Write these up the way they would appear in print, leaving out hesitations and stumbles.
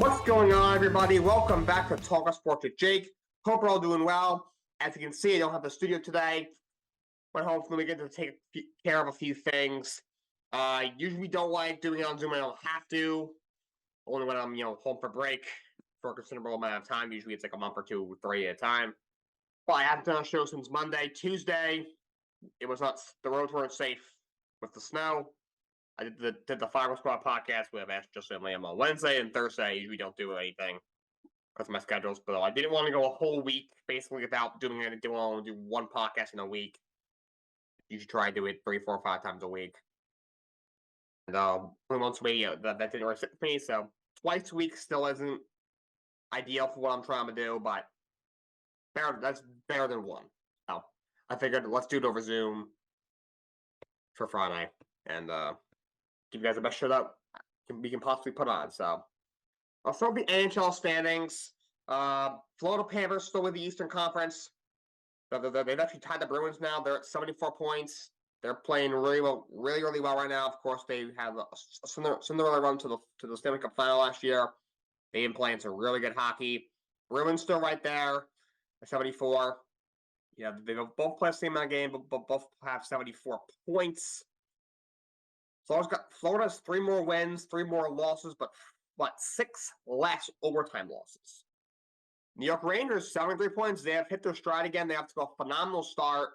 What's going on, everybody? Welcome back to Talkin Sports with Jake. Hope we're all doing well. As you can see, I don't have the studio today. Went home from the weekend to take care of a few things. Usually don't like doing it on Zoom. I don't have to. Only when I'm, home for break for a considerable amount of time. Usually it's like a month or two, 3 at a time. But I haven't done a show since Monday. Tuesday, it was not. The roads weren't safe with the snow. I did the Fire Squad podcast with Ash, Justin, and Liam on Wednesday, and Thursday I usually don't do anything because my schedule's below. I didn't want to go a whole week basically without doing it. I didn't want to do one podcast in a week. You should try to do it 3, 4, 5 times a week. And once a week, that didn't really sit for me. So twice a week still isn't ideal for what I'm trying to do, but that's better than one. So I figured let's do it over Zoom for Friday and give you guys the best show that we can possibly put on. So I'll start with the NHL standings. Florida Panthers still with the Eastern Conference. They've actually tied the Bruins now. They're at 74 points. They're playing really well right now. Of course, they have a Cinderella run to the Stanley Cup final last year. They've been playing some really good hockey. Bruins still right there at 74. Yeah, they both play the same amount of game, but both have 74 points. Florida has 3 more wins, 3 more losses, but 6 less overtime losses. New York Rangers, 73 points. They have hit their stride again. They have to go a phenomenal start.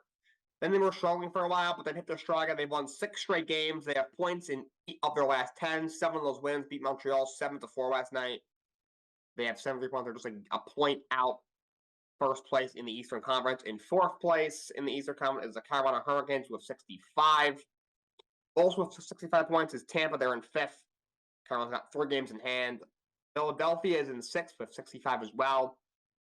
Then they were struggling for a while, but they hit their stride again. They've won 6 straight games. They have points in 8 of their last 10. 7 of those wins beat Montreal 7-4 last night. They have 73 points. They're just like a point out. First place in the Eastern Conference. In 4th place in the Eastern Conference is the Carolina Hurricanes with 65. Also with 65 points is Tampa. They're in 5th. Carolina's got 4 games in hand. Philadelphia is in 6th with 65 as well.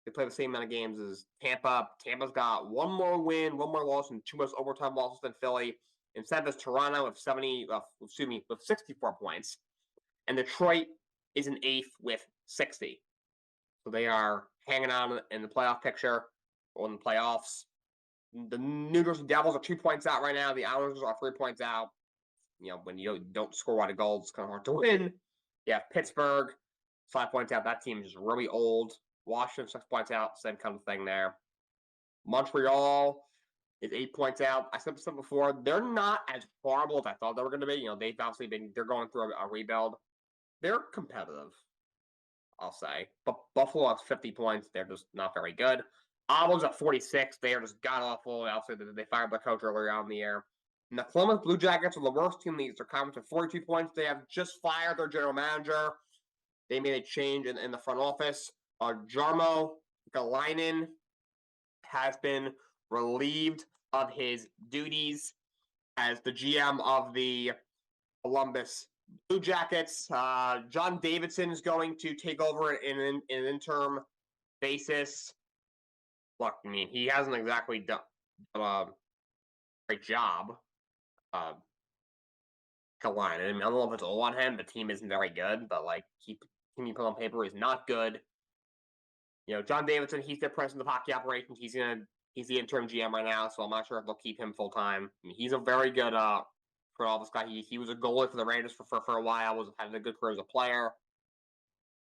They play the same amount of games as Tampa. Tampa's got 1 more win, 1 more loss, and 2 less overtime losses than Philly. In 7th is Toronto with 64 points. And Detroit is in 8th with 60. So they are hanging on in the playoff picture or in the playoffs. The New Jersey Devils are 2 points out right now. The Islanders are 3 points out. When you don't score a lot of goals, it's kind of hard to win. Yeah, Pittsburgh, 5 points out. That team is really old. Washington, 6 points out. Same kind of thing there. Montreal is 8 points out. I said this before. They're not as horrible as I thought they were going to be. They've obviously they're going through a rebuild. They're competitive, I'll say. But Buffalo has 50 points. They're just not very good. Ottawa's at 46. They are just god-awful. Also, they fired their coach earlier on in the year. And the Columbus Blue Jackets are the worst team in the Eastern Conference with 42 points. They have just fired their general manager. They made a change in the front office. Jarmo Galainen has been relieved of his duties as the GM of the Columbus Blue Jackets. John Davidson is going to take over in an interim basis. Look, I mean, he hasn't exactly done a great job. Galainen. I don't know if it's all on him. The team isn't very good, but team you put on paper is not good. John Davidson, he's the president of hockey operations. He's the interim GM right now, so I'm not sure if they'll keep him full time. I mean, he's a very good front office guy. He was a goalie for the Rangers for a while. Had a good career as a player.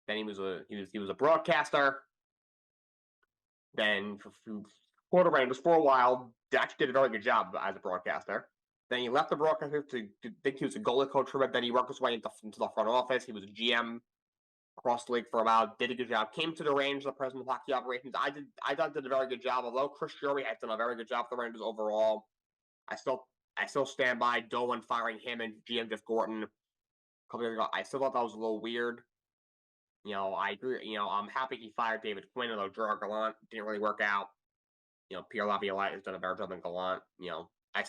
Then he was a broadcaster. Then for the Rangers for a while, actually did a very good job as a broadcaster. Then he left the broadcaster to think he was a goalie coach for a bit. Then he worked his way into the front office. He was a GM across the league for a while, did a good job, came to the Rangers, the president of hockey operations. I thought did a very good job, although Chris Drury has done a very good job for the Rangers overall. I still stand by Dolan firing him and GM Jeff Gorton a couple years ago. I still thought that was a little weird. I agree. I'm happy he fired David Quinn, although Gerard Gallant didn't really work out. Pierre Laviolette has done a better job than Gallant. I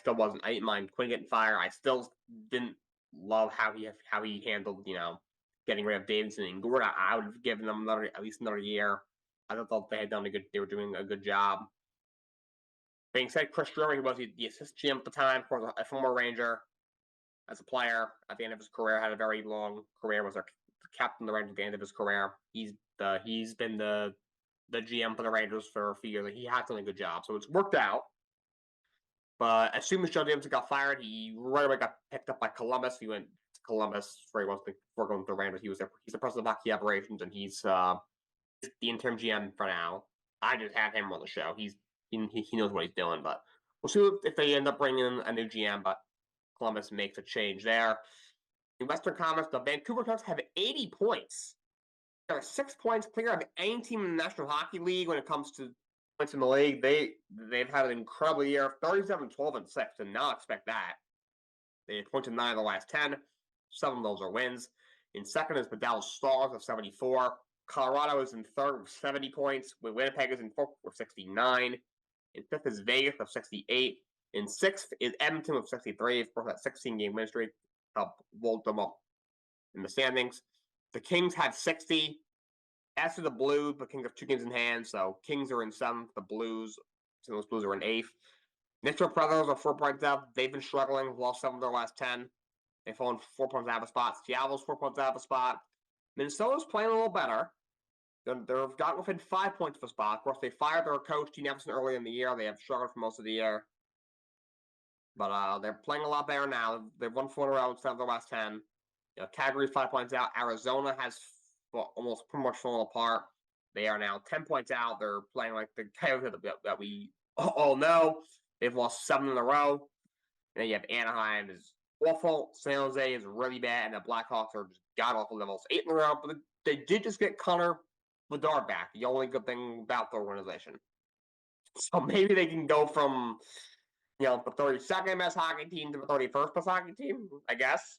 didn't mind Quinn getting fired. I still didn't love how he handled, getting rid of Davidson and Gordon. I would have given them at least another year. I thought they were doing a good job. Being said, Chris Drury, who was the assistant GM at the time, of course, a former Ranger as a player at the end of his career, had a very long career, was a captain of the Rangers at the end of his career. He's been the GM for the Rangers for a few years. He has done a good job, so it's worked out. But as soon as John Davidson got fired, he right away got picked up by Columbus. He went Columbus where he wants to before going to Rangers. He's the president of hockey operations, and he's the interim GM for now. I just have him on the show. He knows what he's doing, but we'll see if they end up bringing in a new GM. But Columbus makes a change there. In Western Conference, the Vancouver Canucks have 80 points. They're 6 points clear of any team in the National Hockey League when it comes to points in the league. They've had an incredible year, 37, 12, and 6, and now expect that. They have points in 9 of the last 10. 7 of those are wins. In second is the Dallas Stars with 74. Colorado is in third with 70 points. Winnipeg is in fourth with 69. In fifth is Vegas with 68. In sixth is Edmonton with 63. Of course, that 16-game win streak helped vault them up in the standings. The Kings have 60. As for the Blues, the Kings have 2 games in hand, so Kings are in 7th. The Blues, so those Blues are in 8th. Nitro Predators are 4 points up. They've been struggling, lost 7 of their last 10. They've fallen 4 points out of a spot. Seattle's 4 points out of a spot. Minnesota's playing a little better. They've gotten within 5 points of a spot. Of course, they fired their coach, Dean Evason, early in the year. They have struggled for most of the year. But they're playing a lot better now. They've won 4 in a row instead of their last 10. Calgary's 5 points out. Arizona has almost pretty much fallen apart. They are now 10 points out. They're playing like the Coyotes that we all know. They've lost 7 in a row. And then you have Anaheim is awful. San Jose is really bad. And the Blackhawks are just god-awful. They've lost 8 in a row. But they did just get Connor Bedard back. The only good thing about the organization. So maybe they can go from the 32nd best hockey team to the 31st best hockey team, I guess.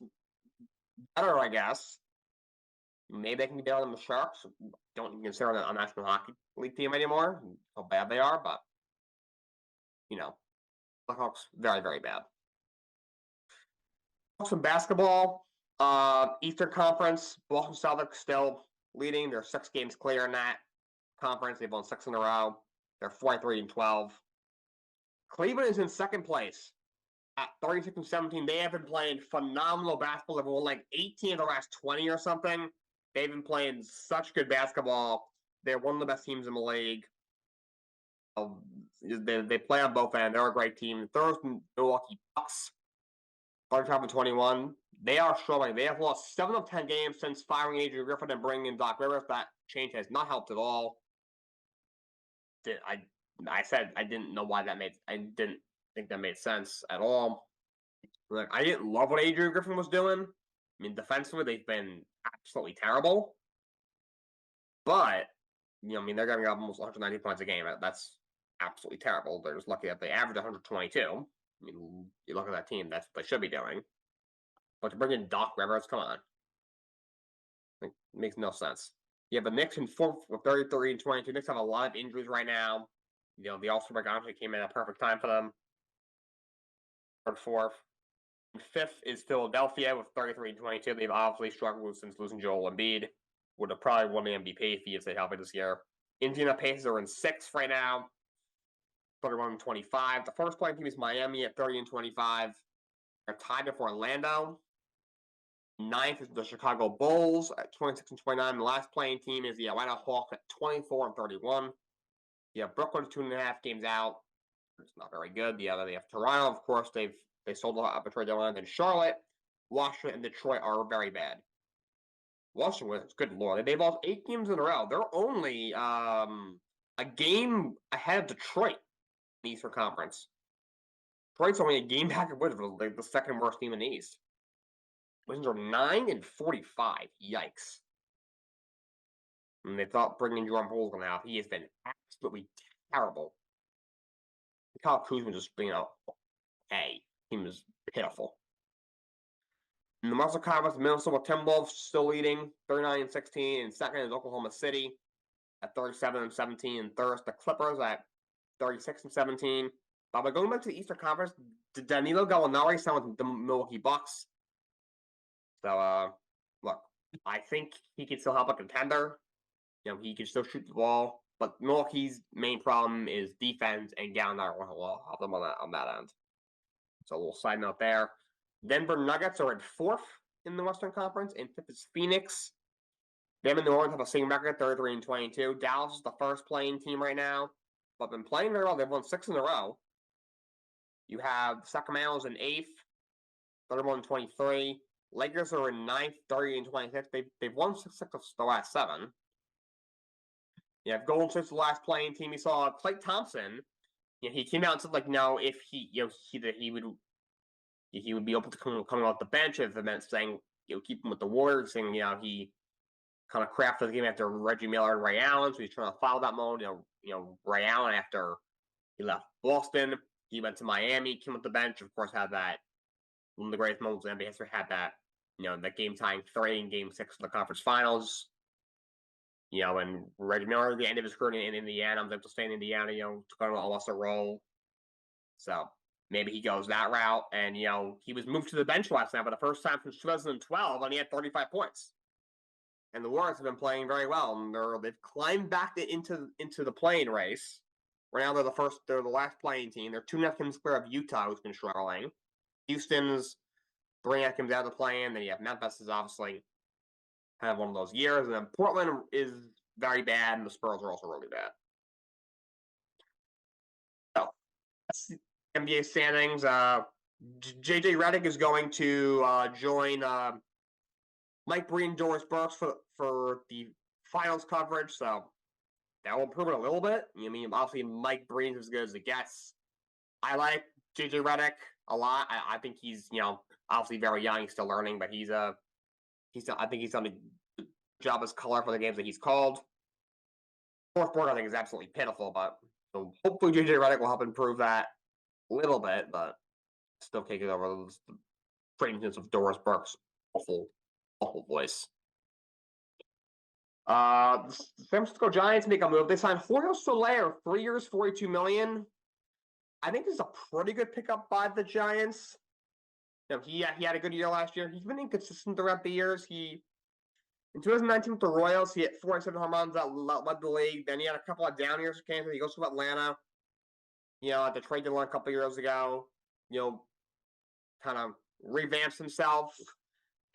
Better, I guess. Maybe they can be better than the Sharks. Don't even consider them a National Hockey League team anymore. How bad they are, but Blackhawks very, very bad. Some basketball. Eastern Conference. Boston Celtics still leading. They're 6 games clear in that conference. They've won 6 in a row. They're 43-12. Cleveland is in second place at 36-17. They have been playing phenomenal basketball. They've won like 18 of the last 20 or something. They've been playing such good basketball. They're one of the best teams in the league. They play on both ends. They're a great team. Third, Milwaukee Bucks, 35-21. They are struggling. They have lost 7 of 10 games since firing Adrian Griffin and bringing in Doc Rivers. That change has not helped at all. I said I didn't know why that made. I didn't think that made sense at all. Like, I didn't love what Adrian Griffin was doing. I mean, defensively, they've been absolutely terrible. But they're giving up almost 190 points a game. That's absolutely terrible. They're just lucky that they average 122. I mean, you look at that team, that's what they should be doing. But to bring in Doc Rivers, come on. It makes no sense. You have the Knicks in 4th with 33-22. Knicks have a lot of injuries right now. The All-Star break honestly came in at a perfect time for them. 3rd, 4th. And 5th is Philadelphia with 33-22. They've obviously struggled since losing Joel Embiid. Would have probably won the MVP if he stayed healthy this year. Indiana Pacers are in 6th right now. 31-25. The first playing team is Miami at 30-25. They're tied with Orlando. 9th is the Chicago Bulls at 26-29. The last playing team is the Atlanta Hawks at 24-31. You have Brooklyn 2.5 games out. It's not very good. They have Toronto, of course. They sold off a trade deadline. Then Charlotte, Washington, and Detroit are very bad. Washington, good lord, they've lost 8 games in a row. They're only a game ahead of Detroit in the Eastern Conference. Detroit's only a game back of Wizards, the second worst team in the East. Wizards are 9-45. Yikes. And they thought bringing Jordan Poole was going to help. He has been absolutely terrible. Kyle Kuzma just being okay. He was pitiful. In the Western Conference, Minnesota Timberwolves still leading, 39-16. And second is Oklahoma City at 37-17. And third, the Clippers at 36-17. But going back to the Eastern Conference, Danilo Gallinari signed with the Milwaukee Bucks. So, look, I think he can still help a contender. He can still shoot the ball. But Milwaukee's main problem is defense, and Gallinari will help them on that end. So a little side note there. Denver Nuggets are in 4th in the Western Conference, and 5th is Phoenix. Them and New Orleans have the same record, 33-22. Dallas is the first playing team right now, but been playing very well. They've won 6 in a row. You have Sacramento's in 8th, 31-23. Lakers are in 9th, 30, and 26. They've won 6 of the last 7. You have Golden State's the last playing team. You saw Klay Thompson. He came out and said like, no, if he would be able to come off the bench if it meant saying keep him with the Warriors, saying he kind of crafted the game after Reggie Miller and Ray Allen, so he's trying to follow that mode. Ray Allen after he left Boston, he went to Miami, came with the bench. Of course, had that one of the greatest moments in NBA history. Had that that game tying 3 in Game 6 of the conference finals. And Reggie Miller at the end of his career in Indiana, was able to stay in Indiana. Took on a lesser role, so maybe he goes that route. And he was moved to the bench last night for the first time since 2012, and he had 35 points. And the Warriors have been playing very well, and they've climbed back into the play-in race. Right now, they're the last playing team. They're 2.5 games clear of Utah, who's been struggling. Houston's 3.5 games out of the play-in. Then you have Memphis is obviously kind of one of those years, and then Portland is very bad, and the Spurs are also really bad. So that's the NBA standings. JJ Redick is going to join Mike Breen and Doris Burks for the finals coverage, so that will improve it a little bit. Obviously Mike Breen is as good as it gets. I like JJ Redick a lot. I think he's obviously very young. He's still learning, but I think he's done a good job as color for the games that he's called. Fourth board I think is absolutely pitiful, but so hopefully JJ Redick will help improve that a little bit, but still can't get over the strangeness of Doris Burks' awful voice. The San Francisco Giants make a move. They signed Jorge Soler, 3 years, $42 million. I think this is a pretty good pickup by the Giants. He had a good year last year. He's been inconsistent throughout the years. In 2019 with the Royals, he hit 47 home runs that led the league. Then he had a couple of down years for Kansas. He goes to Atlanta. At the trade deadline a couple of years ago. Kind of revamps himself.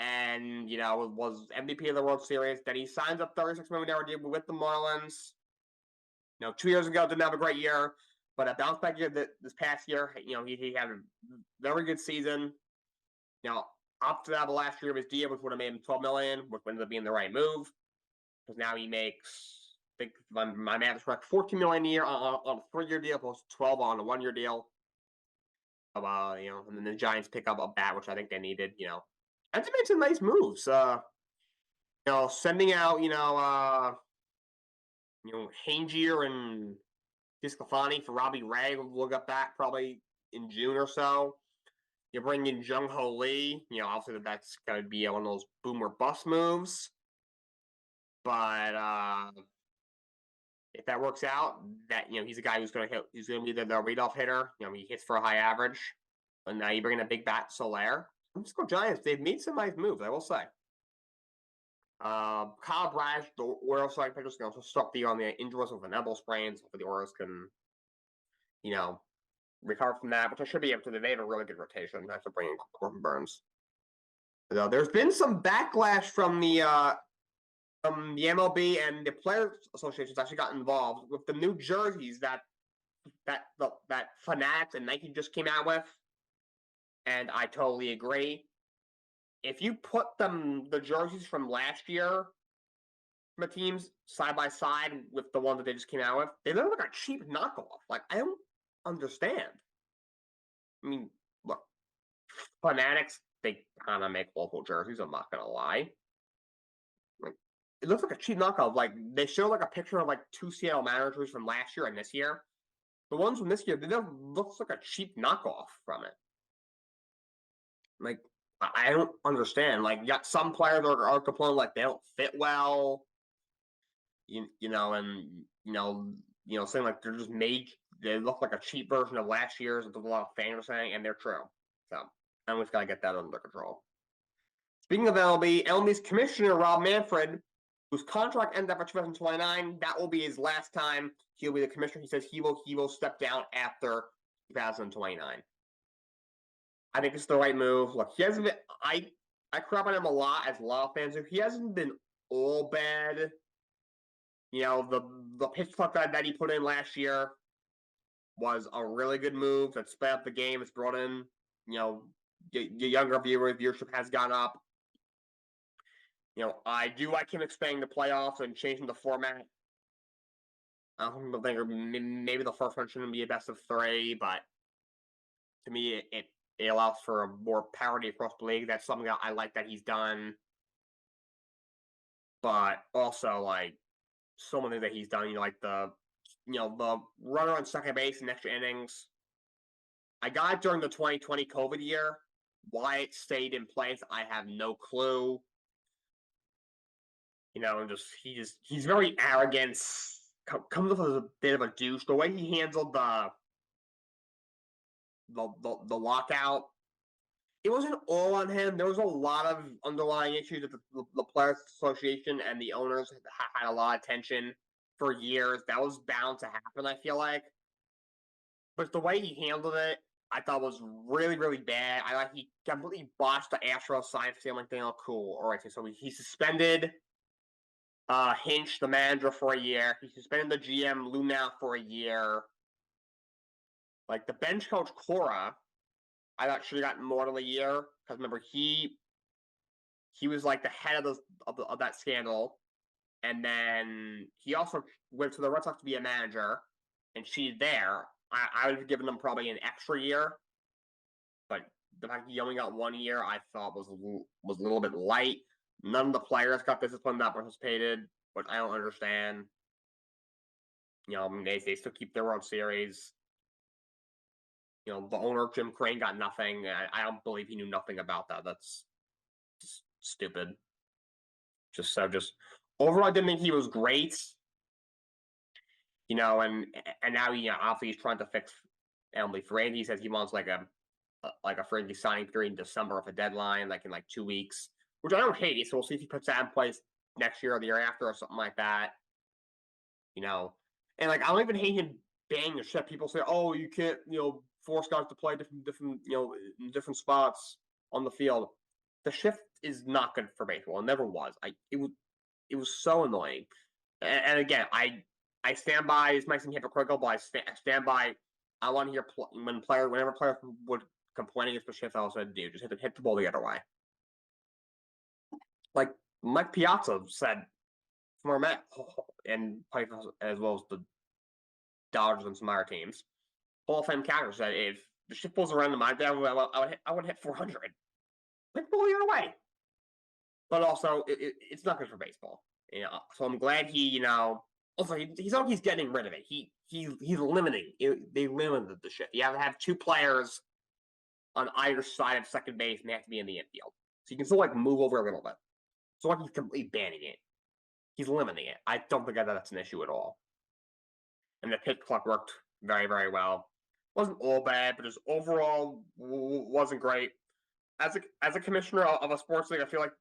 And, was MVP of the World Series. Then he signs a $36 million deal with the Marlins. 2 years ago, didn't have a great year. But a bounce back year this past year, he had a very good season. Up to that last year of his deal, which would have made him $12 million, which ended up being the right move. Because now he makes, I think my math is correct, $14 million a year on a 3-year deal, plus 12 on a 1-year deal. And then the Giants pick up a bat, which I think they needed. And to make some nice moves. Sending out, Hangier and Disclafani for Robbie Ray. We'll get back probably in June or so. You bring in Jung Ho Lee. Obviously that's going to be one of those boom or bust moves. But if that works out, that he's a guy who's going to hit. He's going to be the leadoff hitter. He hits for a high average. And now you bring in a big bat, Soler. Francisco Giants. They've made some nice moves, I will say. Kyle Brash, the Orioles starting pitchers, can also stop on the injury with an elbow sprain, so the Orioles can, recover from that, which I should be able to. They have a really good rotation after bringing Corbin Burns. So there's been some backlash from the MLB, and the Players Associations actually got involved with the new jerseys that Fanatics and Nike just came out with, and I totally agree. If you put the jerseys from last year from the teams side by side with the ones that they just came out with, they look like a cheap knockoff. Like, I don't understand. I mean, look, Fanatics, they kind of make local jerseys, I'm not going to lie. Like, it looks like a cheap knockoff. Like, they show like a picture of like 2 Seattle Mariners from last year and this year. The ones from this year, they look like a cheap knockoff from it. Like, I don't understand. Like, you got some players are complaining like they don't fit well. Saying like they're just made. They look like a cheap version of last year's. A lot of fans are saying, and they're true. So I just gotta get that under control. Speaking of LMB's commissioner Rob Manfred, whose contract ends after 2029, that will be his last time. He'll be the commissioner. He says he will step down after 2029. I think it's the right move. Look, he hasn't been. I crap on him a lot, as a lot of fans do. He hasn't been all bad. The pitch clock that he put in last year was a really good move. That sped up the game. It's brought in, your younger viewership has gone up. I do like him expanding the playoffs and changing the format. I don't think maybe the first one shouldn't be a best of 3, but to me, it allows for a more parity across the league. That's something that I like that he's done. But also, like, so many that he's done, like the runner on second base in extra innings. I got it during the 2020 COVID year. Why it stayed in place, I have no clue. He's very arrogant. Comes off as a bit of a douche. The way he handled the lockout, it wasn't all on him. There was a lot of underlying issues that the Players Association and the owners had a lot of tension for years. That was bound to happen, I feel like. But the way he handled it, I thought was really, really bad. I thought he completely botched the Astros sign stealing thing. Oh, cool. All right, so he suspended Hinch, the manager, for a year. He suspended the GM, Lunau, for a year. Like, the bench coach, Cora, I thought should have gotten more than a year. Because remember, he was like the head of that scandal. And then he also went to the Red Sox to be a manager. And she's there. I would have given them probably an extra year. But the fact he only got 1 year, I thought was a little bit light. None of the players got disciplined that participated, which I don't understand. They still keep their World Series. The owner, Jim Crane, got nothing. I don't believe he knew nothing about that. That's just stupid. Just overall, I didn't think he was great. And now obviously he's trying to fix MLB free. He says he wants like a free signing period in December of a deadline, like in like 2 weeks, which I don't hate. So we'll see if he puts that in place next year or the year after or something like that. And like I don't even hate him banging the shit. People say, "Oh, you can't, force guys to play in different spots on the field." The shift is not good for baseball. It never was. It was so annoying. And again, I stand by. This might seem hypocritical, but I stand by. I want to hear whenever players would complain against the shift, I also said, "Dude, just hit the ball the other way." Like Mike Piazza said from our Met and as well as the Dodgers and some other teams. Hall of Fame catcher said, "If the shift was around the my day, I would hit 400. Hit the ball the other way." But also, it's not good for baseball. So I'm glad he, also he's getting rid of it. He's limiting. They limited the shift. You have to have 2 players on either side of second base, and they have to be in the infield. So you can still like move over a little bit. So like he's completely banning it. He's limiting it. I don't think that's an issue at all. And the pitch clock worked very, very well. Wasn't all bad, but just overall wasn't great. As a commissioner of a sports league, I feel like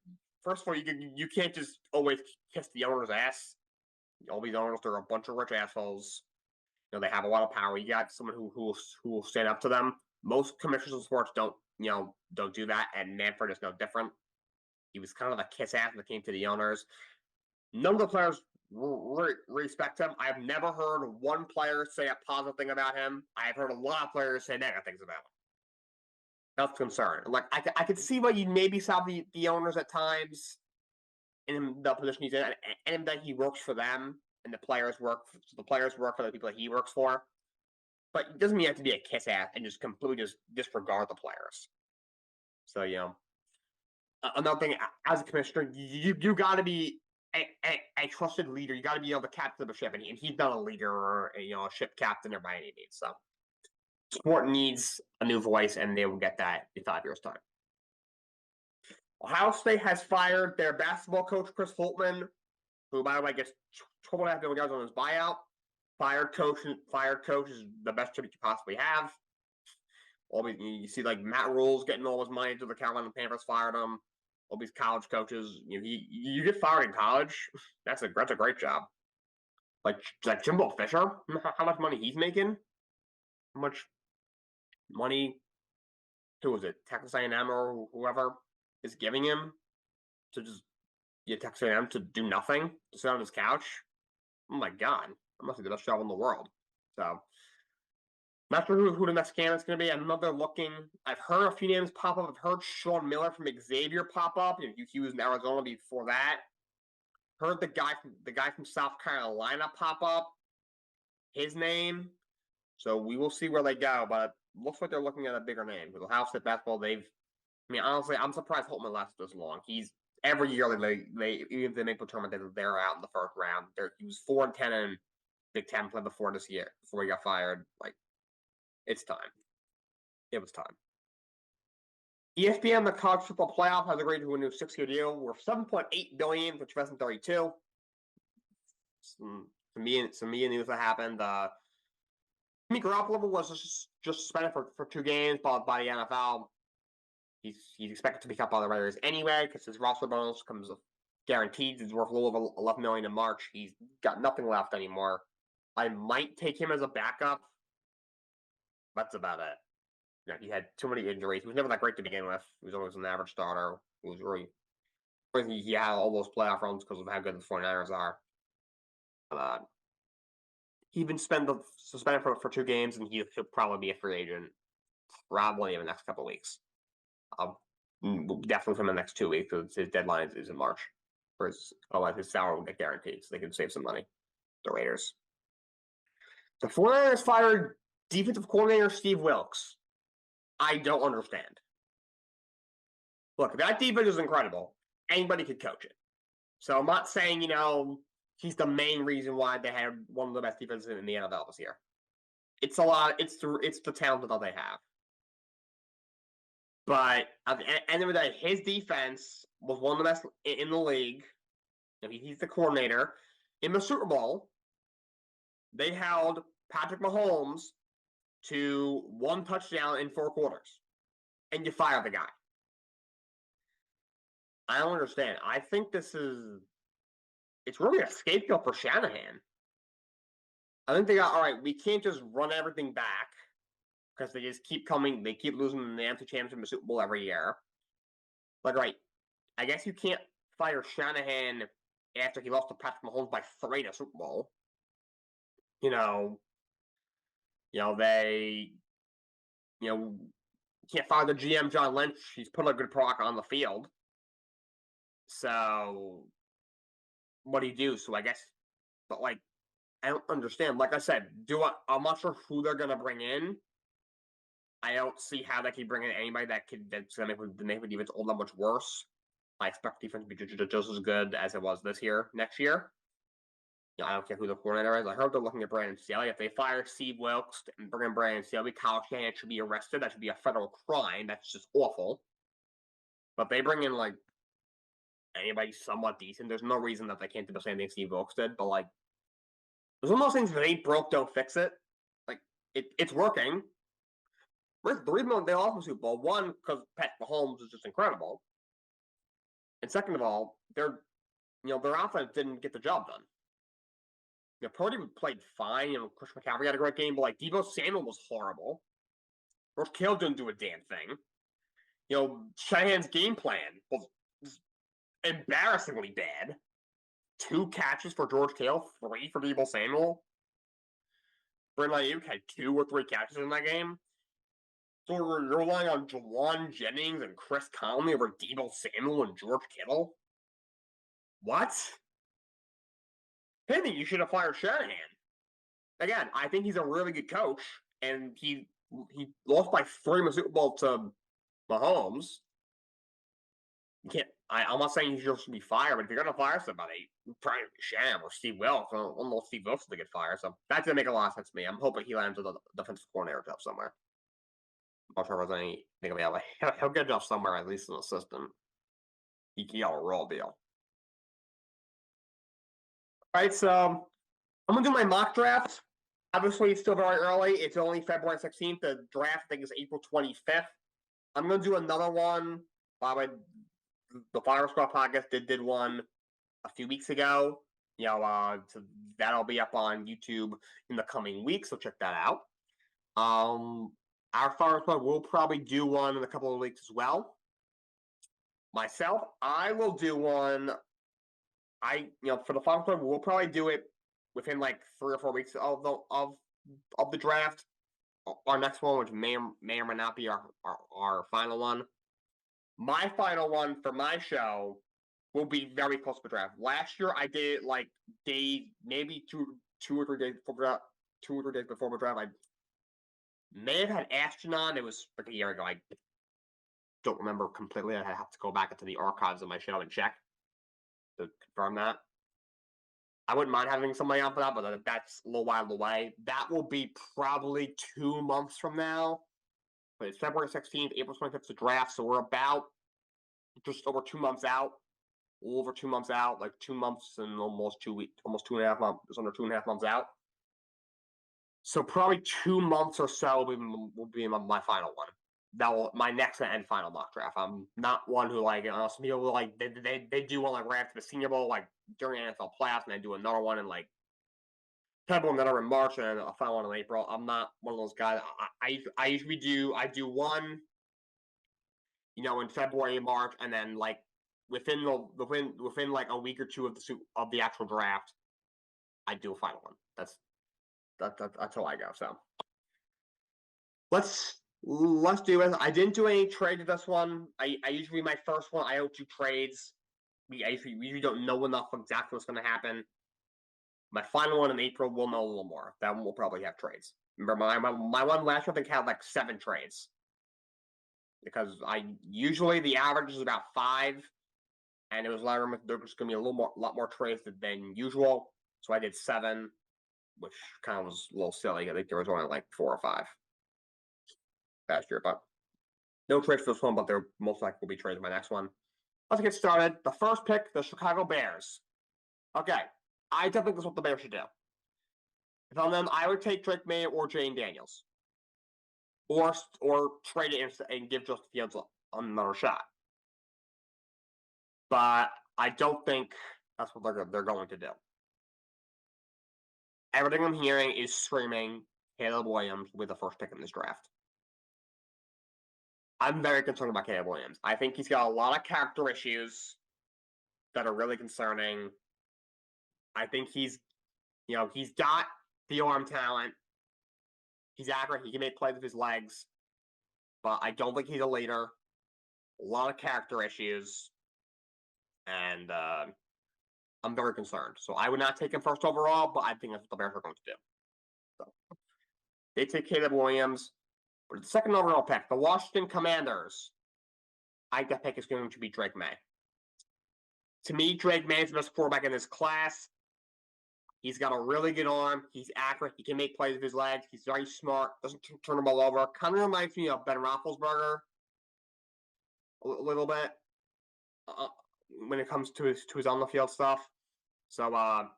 first of all you can't just always kiss the owner's ass. All these owners, they're a bunch of rich assholes. They have a lot of power. You got someone who will stand up to them. Most commissioners of sports don't do that, and Manfred is no different. He was kind of a kiss ass when it came to the owners. None of the players respect him. I've never heard one player say a positive thing about him. I've heard a lot of players say negative things about him. That's a concern. Like I could see why you maybe saw the owners at times in the position he's in, and that he works for them, and the players work for the people that he works for. But it doesn't mean you have to be a kiss ass and just completely just disregard the players. So another thing, as a commissioner, you got to be a trusted leader. You got to be able to captain a ship, and he's not a leader or a ship captain or by any means. So sport needs a new voice, and they will get that in 5 years' time. Ohio State has fired their basketball coach, Chris Holtmann, who, by the way, gets $12.5 million on his buyout. Fired coach is the best job you could possibly have. You see, like Matt Rule's getting all his money until the Carolina Panthers fired him. All these college coaches, you get fired in college. That's a great job. Like Jimbo Fisher, how much money he's making? How much money? Who was it? Texas A&M or whoever is giving him to just Texas A&M to do nothing, to sit on his couch? Oh my God, that must be the best job in the world. So Not sure who the next candidate's going to be. I know they're looking. I've heard a few names pop up. I've heard Sean Miller from Xavier pop up. He was in Arizona before that. Heard the guy from South Carolina pop up. His name. So we will see where they go, but it looks like they're looking at a bigger name. With Ohio State basketball, honestly, I'm surprised Holtman lasted this long. He's every year they even if they make the tournament, they're out in the first round. He was 4-10 in Big Ten play before this year, before he got fired. Like, it's time. It was time. ESPN, the college football playoff, has agreed to a new 6-year deal worth $7.8 billion for 2032. Some media news that happened. Jimmy Garoppolo was just suspended for 2 games by the NFL. He's expected to be cut by the Raiders anyway because his roster bonus comes guaranteed. He's worth a little over $11 million in March. He's got nothing left anymore. I might take him as a backup. That's about it. Yeah, he had too many injuries. He was never that great to begin with. He was always an average starter. He was really he had all those playoff runs because of how good the 49ers are. He's been suspended for 2 games, and he'll probably be a free agent probably in the next couple of weeks. Definitely from the next 2 weeks because his deadline is in March. Otherwise, his salary will get guaranteed, so they can save some money. The Raiders. The 49ers fired defensive coordinator Steve Wilks. I don't understand. Look, that defense is incredible. Anybody could coach it. So I'm not saying, he's the main reason why they had one of the best defenses in the NFL this year. It's a lot. It's the talent that they have. But at the end of the day, his defense was one of the best in the league. He's the coordinator. In the Super Bowl, they held Patrick Mahomes to 1 touchdown in 4 quarters. And you fire the guy. I don't understand. I think it's really a scapegoat for Shanahan. I think they got, all right, we can't just run everything back because they just keep coming. They keep losing the NFC Championship and the Super Bowl every year. Like, right, I guess you can't fire Shanahan after he lost to Patrick Mahomes by 3 in a Super Bowl. They can't fire the GM John Lynch. He's put a good product on the field. So what do you do? So I guess, but I don't understand. Like I said, I'm not sure who they're gonna bring in. I don't see how they can bring in anybody that's gonna make the defense all that much worse. I expect defense to be just as good as it was next year. I don't care who the coordinator is. I heard they're looking at Brandon Staley. If they fire Steve Wilks and bring in Brandon Staley, Kyle Shanahan should be arrested. That should be a federal crime. That's just awful. But they bring in anybody somewhat decent. There's no reason that they can't do the same thing Steve Wilks did. But there's one of those things that ain't broke, don't fix it. It's working. The reason they lost the Super Bowl, one, because Pat Mahomes is just incredible, and second of all, their offense didn't get the job done. Purdy played fine. Chris McCaffrey had a great game, but Deebo Samuel was horrible. George Kittle didn't do a damn thing. Shanahan's game plan was embarrassingly bad. 2 catches for George Kittle, 3 for Deebo Samuel. Brandon Ayuk had 2 or 3 catches in that game. So you're relying on Jawan Jennings and Chris Conley over Deebo Samuel and George Kittle? What? I think you should have fired Shanahan. Again, I think he's a really good coach, and he lost by 3 in the Super Bowl to Mahomes. You can't. I'm not saying he should be fired, but if you're going to fire somebody, probably Shanahan or Steve Wilks. I don't know if Steve Wilks to get fired, so that didn't make a lot of sense to me. I'm hoping he lands with a defensive coordinator job somewhere. I'm not sure if there's anything available. He'll get a job somewhere, at least an assistant. He got a raw deal. All right, so I'm going to do my mock draft. Obviously, it's still very early. It's only February 16th. The draft, I think, is April 25th. I'm going to do another one. By the way, the Fire Squad podcast did one a few weeks ago. So that'll be up on YouTube in the coming weeks, so check that out. Our Fire Squad will probably do one in a couple of weeks as well. Myself, I will do one. For the Fire Squad, we'll probably do it within 3 or 4 weeks of the draft. our next one, which may or may not be our final one. My final one for my show will be very close to the draft. Last year, I did it like days, maybe two or 3 days before the 2 or 3 days before the draft. I may have had Ashton on. It was like a year ago. I don't remember completely. I have to go back into the archives of my show and check to confirm that. I wouldn't mind having somebody on for that, but that's a little while away. That will be probably 2 months from now. But it's February 16th, April 25th, the draft. So we're about just over 2 months out. A little over 2 months out, like 2 months and almost 2 weeks, almost 2.5 months, just under 2.5 months out. So probably 2 months or so will be my final one. That will my next and final mock draft. I'm not one who like some people like they do one like right after the Senior Bowl, like during NFL playoffs, and they do another one in like February, another in March, and a final one in April. I'm not one of those guys. I usually do one, in February, March, and then like within like a week or two of the actual draft, I do a final one. That's how I go. So let's do it. I didn't do any trades with this one. I usually my first one I don't do trades. We usually don't know enough exactly what's going to happen. My final one in April, we'll know a little more. That one will probably have trades. Remember, my one last year I think had like 7 trades. Because usually the average is about 5, and it was there's going to be a lot more trades than usual. So I did 7, which kind of was a little silly. I think there was only like 4 or 5 last year, but no trades for this one. But there most likely will be trades in my next one. Let's get started. The first pick, the Chicago Bears. Okay, I don't think this is what the Bears should do. If I'm them, I would take Drake May or Jane Daniels, or trade it and give Justin Fields another shot. But I don't think that's what they're going to do. Everything I'm hearing is screaming Caleb Williams with the first pick in this draft. I'm very concerned about Caleb Williams. I think he's got a lot of character issues that are really concerning. I think he's got the arm talent. He's accurate. He can make plays with his legs. But I don't think he's a leader. A lot of character issues. And I'm very concerned. So I would not take him first overall, but I think that's what the Bears are going to do. So they take Caleb Williams. But the second overall pick, the Washington Commanders. I think that pick is going to be Drake May. To me, Drake May is the best quarterback in this class. He's got a really good arm. He's accurate. He can make plays with his legs. He's very smart. Doesn't turn the ball over. Kind of reminds me of Ben Roethlisberger a little bit when it comes to his on the field stuff. So, and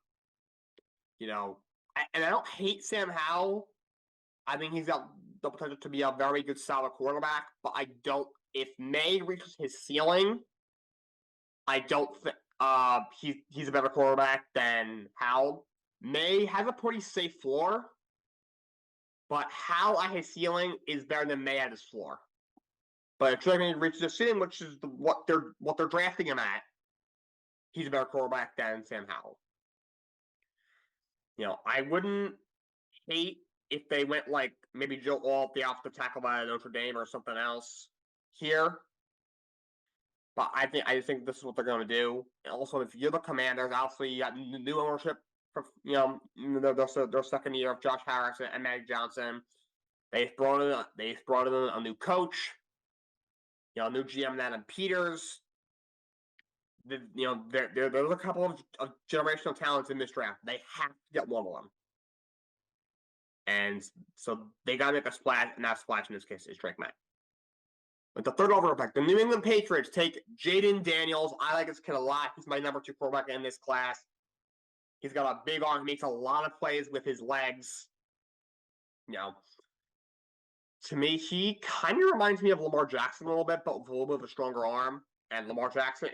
I don't hate Sam Howell. I think he's got the potential to be a very good, solid quarterback. But I don't. If May reaches his ceiling, I don't think he's a better quarterback than Howell. May has a pretty safe floor, but Howell at his ceiling is better than May at his floor. But if Drake May reaches his ceiling, which is what they're drafting him at, he's a better quarterback than Sam Howell. I wouldn't hate if they went like maybe Joe Alt, the offensive tackle by Notre Dame or something else here. But I think this is what they're going to do. And also, if you're the Commanders, obviously you got new ownership. Their second year of Josh Harris and Magic Johnson. They've brought in a new coach. New GM, Adam Peters. There's a couple of generational talents in this draft. They have to get one of them. And so they got to make a splash, and that splash in this case is Drake May. But the third overall pick, the New England Patriots take Jaden Daniels. I like this kid a lot. He's my number 2 quarterback in this class. He's got a big arm. He makes a lot of plays with his legs. To me, he kind of reminds me of Lamar Jackson a little bit, but with a little bit of a stronger arm. And Lamar Jackson,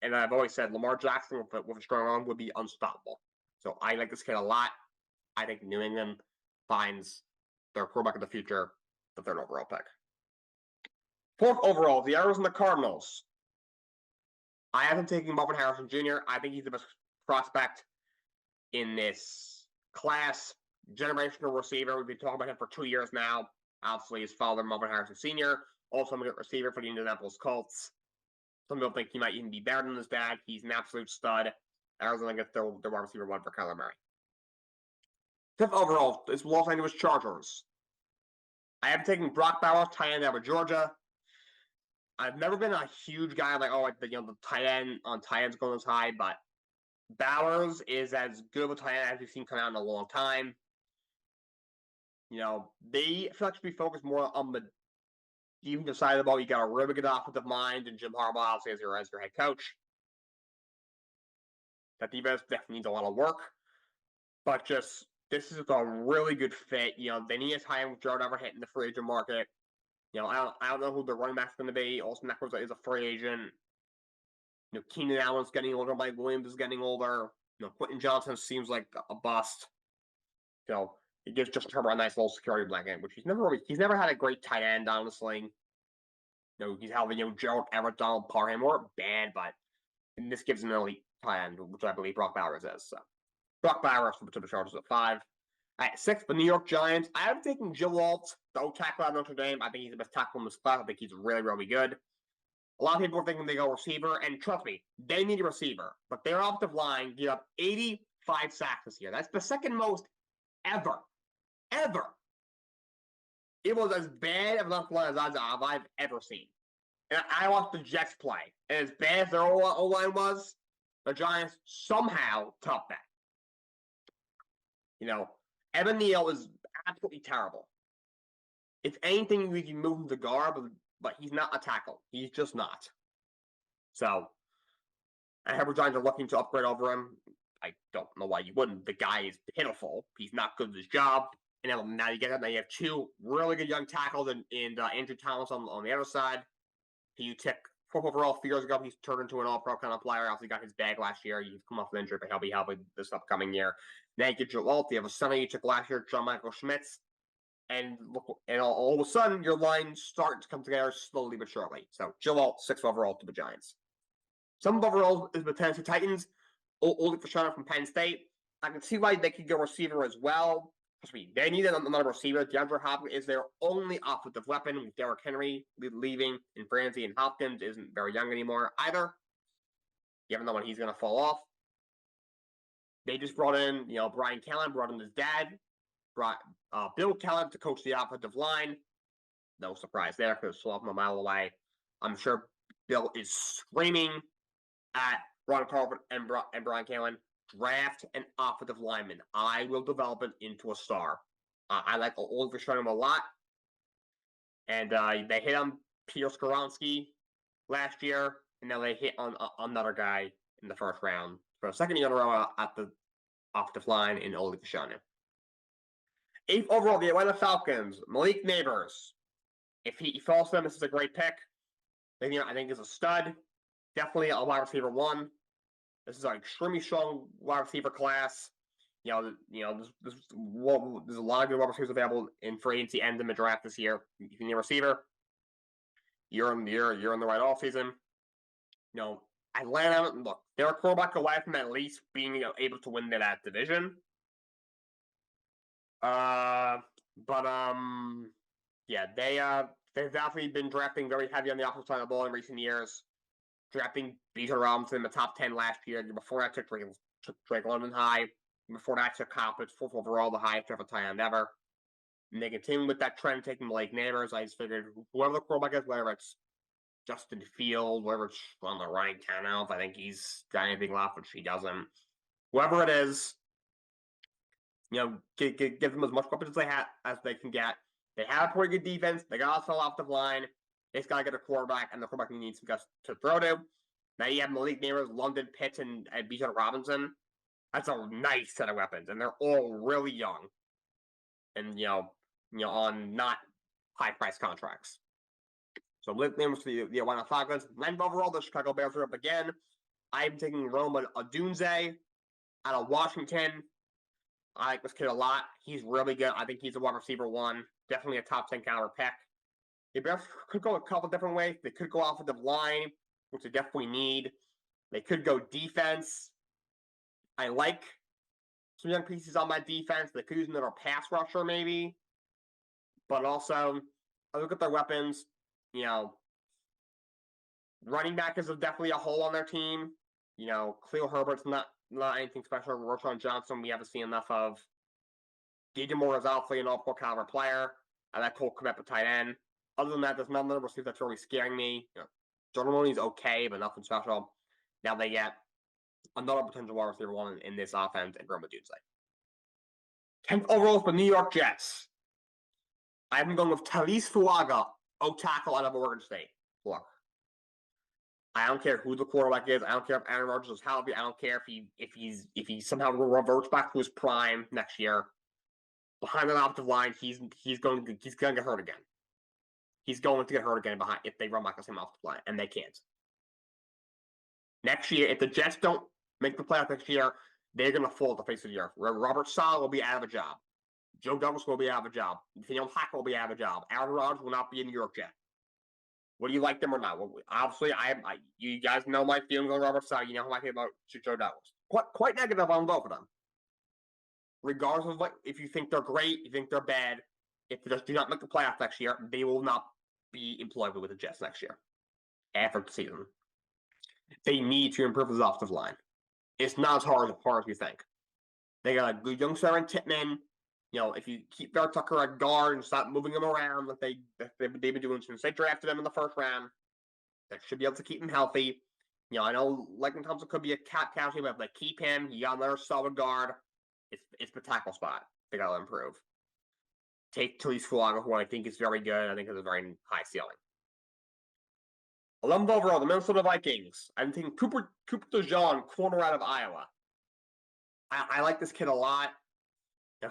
and I've always said Lamar Jackson with a strong arm would be unstoppable. So I like this kid a lot. I think New England finds their quarterback of the future, the third overall pick. Fourth overall, the Arizona Cardinals. I have him taking Marvin Harrison Jr. I think he's the best prospect in this class. Generational receiver. We've been talking about him for 2 years now. Obviously, his father, Marvin Harrison Sr., also a good receiver for the Indianapolis Colts. Some people think he might even be better than his dad. He's an absolute stud. Arizona gets their wide receiver 1 for Kyler Murray. 5th overall is Los Angeles Chargers. I am taking Brock Bowers, tight end out of Georgia. I've never been a huge guy the tight end on tight ends going as high, but Bowers is as good of a tight end as we've seen come out in a long time. They feel like to be focused more on the defensive side of the ball. You got a really good offensive mind, and Jim Harbaugh obviously as your head coach. That defense definitely needs a lot of work, but just this is a really good fit. They need a tight end with Jared Everett in the free agent market. I don't know who the running back's going to be. Austin Eckler is a free agent. Keenan Allen's getting older. Mike Williams is getting older. Quentin Johnson seems like a bust. It gives Justin Herbert a nice little security blanket, which he's never had a great tight end, honestly. He's having Gerald Everett, Donald Parham weren't bad, but this gives him an elite tight end, which I believe Brock Bowers is. So Brock Bowers to the Chargers at 5. At 6, the New York Giants. I am taking Joe Alt, the old tackle out of Notre Dame. I think he's the best tackle in this class. I think he's really, really good. A lot of people are thinking they go receiver, and trust me, they need a receiver. But their offensive line gave up 85 sacks this year. That's the second most ever. Ever. It was as bad of an offensive line as I've ever seen. And I watched the Jets play. And as bad as their O-line was, the Giants somehow topped that. Evan Neal is absolutely terrible. If anything, we can move him to guard, but he's not a tackle. He's just not. So, I have the Giants are looking to upgrade over him. I don't know why you wouldn't. The guy is pitiful. He's not good at his job. And now you get that. Now you have 2 really good young tackles and Andrew Thomas on the other side. He took 4th overall a few years ago. He's turned into an all-pro kind of player. Obviously got his bag last year. He's come off an injury, but he'll be helping this upcoming year. Now you get Joe Alt. You have a center you took last year, John Michael Schmitz. And look, and all of a sudden, your line starting to come together slowly but surely. So Joe Alt, 6th overall to the Giants. 7th overall is the Tennessee Titans. Oldie Fashanu from Penn State. I can see why they could go receiver as well. They need another receiver. DeAndre Hopkins is their only offensive weapon, with Derrick Henry leaving, and Francie and Hopkins isn't very young anymore either. You never know when he's going to fall off. They just brought in, Brian Callen, brought in his dad, brought Bill Callen to coach the offensive line. No surprise there, because it's a mile away. I'm sure Bill is screaming at Ron Carver and Brian Callen, draft an offensive lineman. I will develop it into a star. I like Oldie Fashanu a lot. And they hit on Peter Skoronski last year, and now they hit on another guy in the first round for a second year in a row at the offensive line in Oldie Fashanu. 8th overall, the Atlanta Falcons, Malik Neighbors. If he falls to them, this is a great pick. I think he's a stud. Definitely a wide receiver 1. This is an extremely strong wide receiver class. There's a lot of good wide receivers available in free agency and in the draft this year. If you need a receiver, you're in the right offseason. Atlanta, look, they're a quarterback away from at least being able to win that division. They've definitely been drafting very heavy on the offensive side of the ball in recent years. Drafting Bijan Robinson in the top 10 last year. Before that, took Drake London high. Before that, took Coppins 4th overall, the highest draft tight end ever. And they continue with that trend, taking Malik Neighbors. I just figured whoever the quarterback is, whether it's Justin Fields, whether it's on the Ryan Tannehill, if I think he's got anything left, which he doesn't. Whoever it is, give them as much weapons as they can get. They have a pretty good defense. They got a solid offensive line. They just got to get a quarterback, and the quarterback needs some guys to throw to. Now you have Malik Neighbors, London Pitts, and Bijan Robinson. That's a nice set of weapons, and they're all really young, and on not high-priced contracts. So Malik Neighbors for the Atlanta Falcons. 9th overall, the Chicago Bears are up again. I'm taking Rome Odunze out of Washington. I like this kid a lot. He's really good. I think he's a wide receiver 1. Definitely a top 10 caliber pick. The Bears could go a couple different ways. They could go offensive line, which they definitely need. They could go defense. I like some young pieces on my defense. They could use another pass rusher, maybe. But also, I look at their weapons. Running back is definitely a hole on their team. Cleo Herbert's not anything special. Roschon Johnson, we haven't seen enough of. DJ Moore is obviously an all-pro caliber player. I like Cole Kmet at tight end. Other than that, there's none of the receivers that's really scaring me. Jordan Mooney's okay, but nothing special. Now they get another potential wide receiver one in this offense and Rome Odunze. 10th overall for New York Jets. I'm going with Talise Fuaga, O-tackle out of Oregon State. Look, I don't care who the quarterback is. I don't care if Aaron Rodgers is healthy. I don't care if he somehow reverts back to his prime next year. Behind the offensive line, he's going to get hurt again. He's going to get hurt again behind if they run back the same offensive line, and they can't. Next year, if the Jets don't make the playoffs next year, they're going to fall at the face of the earth. Robert Saleh will be out of a job. Joe Douglas will be out of a job. Nathaniel Hackett will be out of a job. Aaron Rodgers will not be a New York Jet. Whether you like them or not, obviously, you guys know my feelings on Robert Saleh. You know how I feel about Joe Douglas. Quite negative on both of them. Regardless of if you think they're great, you think they're bad, if they just do not make the playoffs next year, they will not be employed with the Jets next year after the season. They need to improve his offensive line. It's not as hard as you think. They got a good young star in Tittman. If you keep Bear Tucker at guard and stop moving him around like they've been doing since they drafted him in the first round, that should be able to keep him healthy. I know Lakeland Thompson could be a cap casualty, but if they keep him, you got another solid guard. It's the tackle spot. They got to improve. Take Talise Fuaga, who I think is very good. I think has a very high ceiling. 11th overall, the Minnesota Vikings. I'm thinking Cooper DeJean, corner out of Iowa. I like this kid a lot.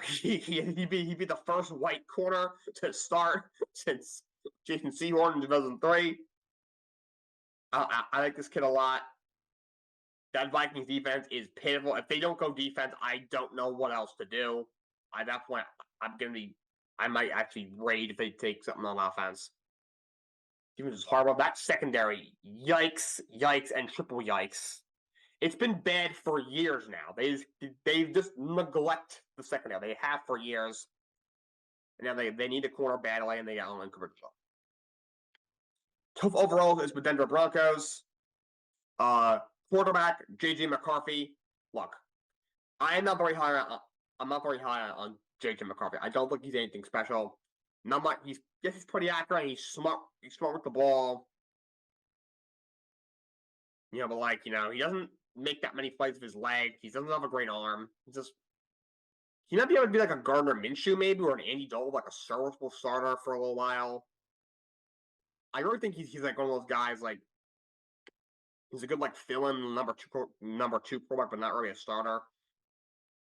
He'd be the first white corner to start since Jason Sehorn in 2003. I like this kid a lot. That Vikings defense is pitiful. If they don't go defense, I don't know what else to do. At that point, I might actually raid if they take something on offense. Defense is horrible. That secondary, yikes, and triple yikes. It's been bad for years now. They just neglect the secondary. They have for years. And now they need a corner badly, and they got online coverage. 12th overall is with Denver Broncos. Quarterback JJ McCarthy. Look, I'm not very high on JJ McCarthy. I don't think he's anything special. Not much. He's pretty accurate. He's smart. He's smart with the ball. But he doesn't make that many plays with his legs. He doesn't have a great arm. He might be able to be like a Gardner Minshew maybe, or an Andy Dalton, like a serviceable starter for a little while. I really think he's like one of those guys he's a good fill-in number two quarterback, but not really a starter.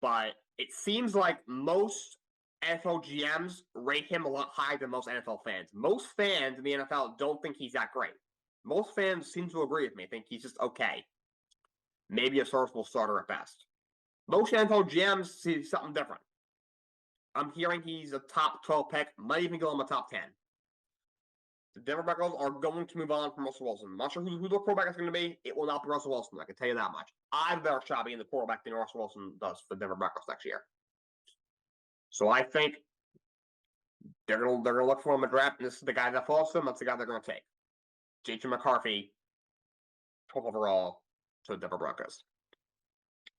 But it seems like most NFL GMs rate him a lot higher than most NFL fans. Most fans in the NFL don't think he's that great. Most fans seem to agree with me. Think he's just okay. Maybe a serviceable starter at best. Most NFL GMs see something different. I'm hearing he's a top 12 pick, might even go in the top 10. The Denver Broncos are going to move on from Russell Wilson. I'm not sure who the quarterback is going to be. It will not be Russell Wilson. I can tell you that much. I have a better shot being the quarterback than Russell Wilson does for the Denver Broncos next year. So I think they're going to look for him in the draft, and this is the guy that falls to them. That's the guy they're going to take. J.J. McCarthy, 12th overall to the Denver Broncos.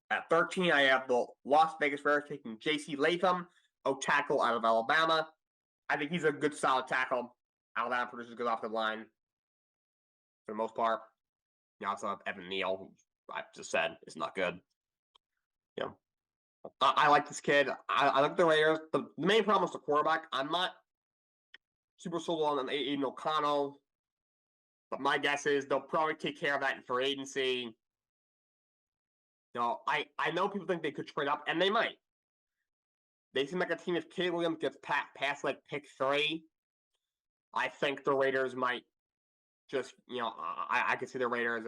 At 13, I have the Las Vegas Raiders taking J.C. Latham, O-tackle out of Alabama. I think he's a good, solid tackle. Alabama produces a good offensive line for the most part. Also have Evan Neal, who I just said is not good. I like this kid. I like the Raiders. The main problem is the quarterback. I'm not super sold on Aiden O'Connell, but my guess is they'll probably take care of that in free agency. I know people think they could trade up, and they might. They seem like a team if Caleb Williams gets past pick 3. I think the Raiders might just, I could see the Raiders,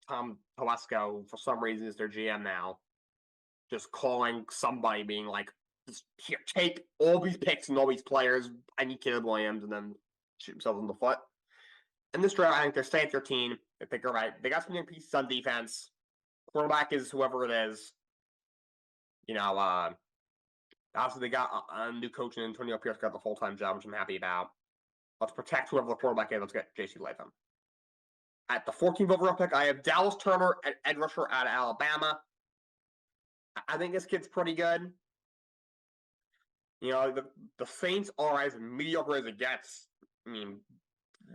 Tom Telesco, for some reason, is their GM now, just calling somebody, being like, just here, take all these picks and all these players. I need Caleb Williams, and then shoot themselves in the foot. In this draft, I think they're staying at 13. I think they're right. They got some young pieces on defense. Quarterback is whoever it is. Obviously, they got a new coach, and Antonio Pierce got the full-time job, which I'm happy about. Let's protect whoever the quarterback is. Let's get J.C. Latham. At the 14th overall pick, I have Dallas Turner, edge rusher out of Alabama. I think this kid's pretty good. You know, the Saints are as mediocre as it gets. I mean,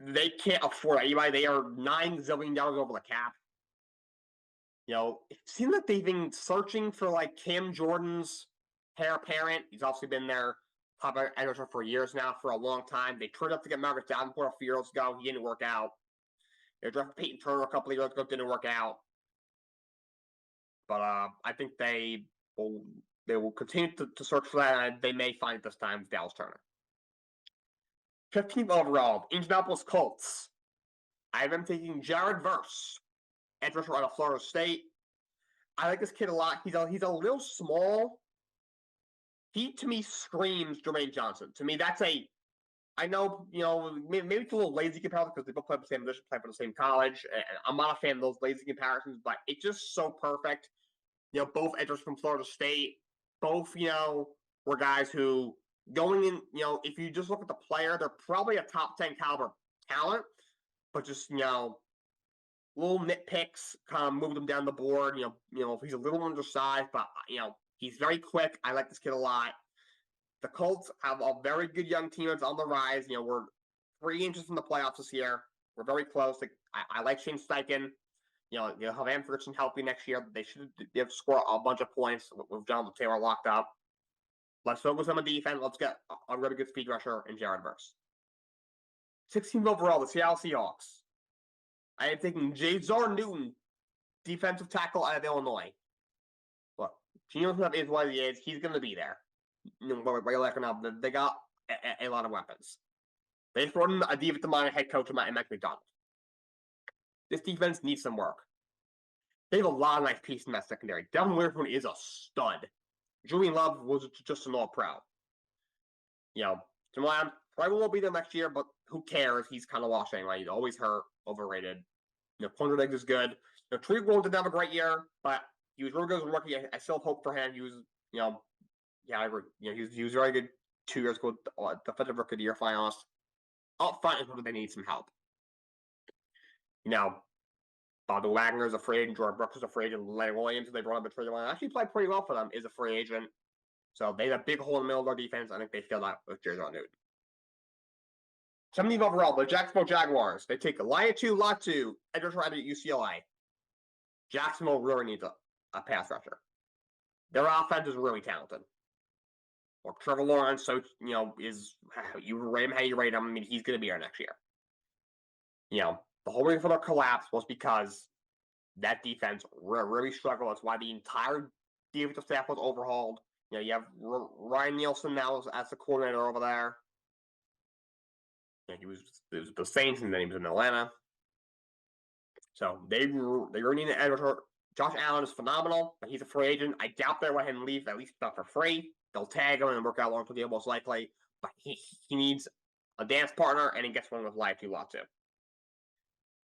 they can't afford anybody. They are $9 zillion over the cap. You know, it seems like they've been searching for like Cam Jordan's heir apparent. He's obviously been their top edge rusher for years now, for a long time. They traded up to get Marcus Davenport a few years ago. He didn't work out. They drafted Peyton Turner a couple of years ago. Didn't work out. But I think they will continue to search for that, and they may find it this time with Dallas Turner. 15th overall, Indianapolis Colts. I've been taking Jared Verse, edge rusher out of Florida State. I like this kid a lot. He's a little small. He, to me, screams Jermaine Johnson. To me, that's a... I know, you know, maybe it's a little lazy comparison because they both play the same position, play for the same college. And I'm not a fan of those lazy comparisons, but it's just so perfect. You know, both edgers from Florida State, both, you know, were guys who going in, you know, if you just look at the player, they're probably a top 10 caliber talent, but just, you know, little nitpicks kind of move them down the board. You know, he's a little undersized, but, you know, he's very quick. I like this kid a lot. The Colts have a very good young team that's on the rise. You know, we're 3 inches from the playoffs this year. We're very close. I like Shane Steichen. You know, you'll have Anderson healthy next year. They should score a bunch of points with Jonathan Taylor locked up. Let's focus on the defense. Let's get a really good speed rusher in Jared Verse. 16th overall, the Seattle Seahawks. I am taking Jazar Newton, defensive tackle out of Illinois. Look, Geno Smith is what he is. He's going to be there. You know, they got a lot of weapons. They brought in a defensive minded head coach, Mike McDonald. This defense needs some work. They have a lot of nice pieces in that secondary. Devin Witherspoon is a stud. Julian Love was just an all-pro. You know, Jamal Adams probably won't be there next year, but who cares? He's kind of washed anyway. He's always hurt, overrated. You know, Quandre Diggs is good. You know, Trevorrow didn't have a great year, but he was really good as a rookie. I still have hope for him. He was, you know, he was very good 2 years ago, defensive rookie of the year finalist. Up front is where they need some help. You know, Bobby Wagner is a free agent, Jordan Brooks is a free agent, Lenny Williams, they brought up a trade line. Actually played pretty well for them, is a free agent. So they have a big hole in the middle of their defense. I think they filled that with Jazar Newton. 17th overall, the Jacksonville Jaguars. They take Latu, edge rusher out of UCLA. Jacksonville really needs a pass rusher. Their offense is really talented. Or Trevor Lawrence, so, you know, you rate him how you rate him. I mean, he's going to be here next year. You know, the whole reason for their collapse was because that defense really struggled. That's why the entire defensive staff was overhauled. You know, you have Ryan Nielsen now as the coordinator over there. You know, he was the Saints, and then he was in Atlanta. So they really need an edge rusher. Josh Allen is phenomenal, but he's a free agent. I doubt they'll let him leave, at least not for free. They'll tag him and work out long-term deal, most likely. But he needs a dance partner, and he gets one with Latu.